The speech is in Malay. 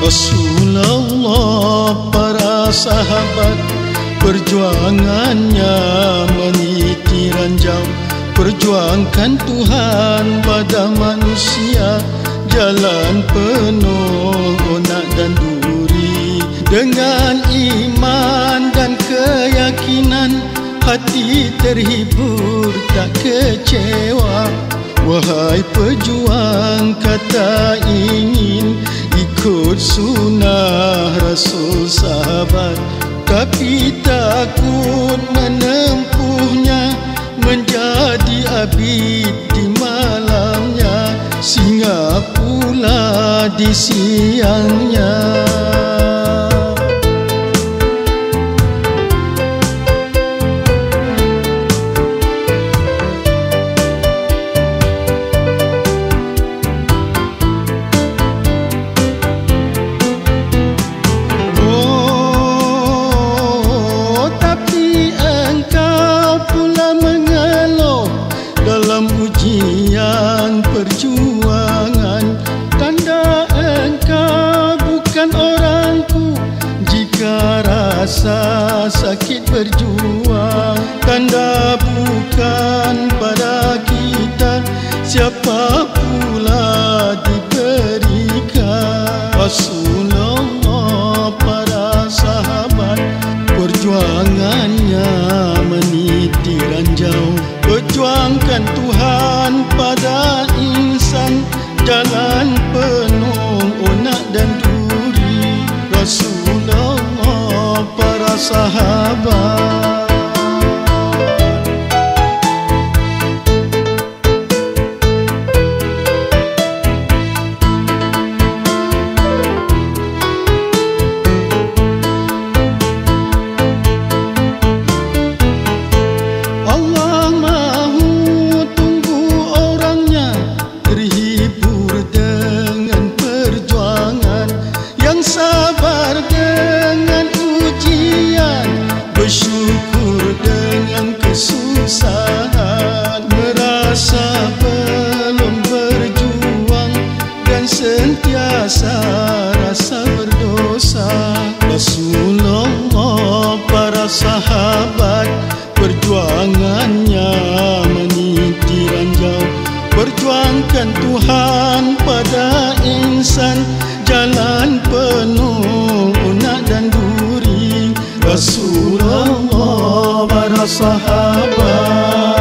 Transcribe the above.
Rasulullah, para sahabat, perjuangannya meniti ranjau, perjuangkan Tuhan pada manusia, jalan penuh onak dan duri. Dengan iman dan keyakinan, hati terhibur tak kecewa. Wahai pejuang, kata ingin ikut sunnah Rasul sahabat, tapi takut menempuhnya, menjadi abid di malamnya, singa pula di siangnya. Ujian perjuangan, tanda engkau bukan orangku. Jika rasa sakit berjuang, tanda bukan pada kita, siapa pula diberikan. Rasulullah, para sahabat, perjuangannya meniti ranjau, perjuangkan Tuhan pada insan, jalan penuh onak dan duri. Rasulullah, para sahabat. Sabar dengan ujian, bersyukur dengan kesusahan, merasa belum berjuang dan sentiasa rasa berdosa. Rasulullah, para sahabat, perjuangannya meniti ranjau, perjuangkan Tuhan pada insan, jalan penuh onak dan duri. Rasulullah, para sahabat.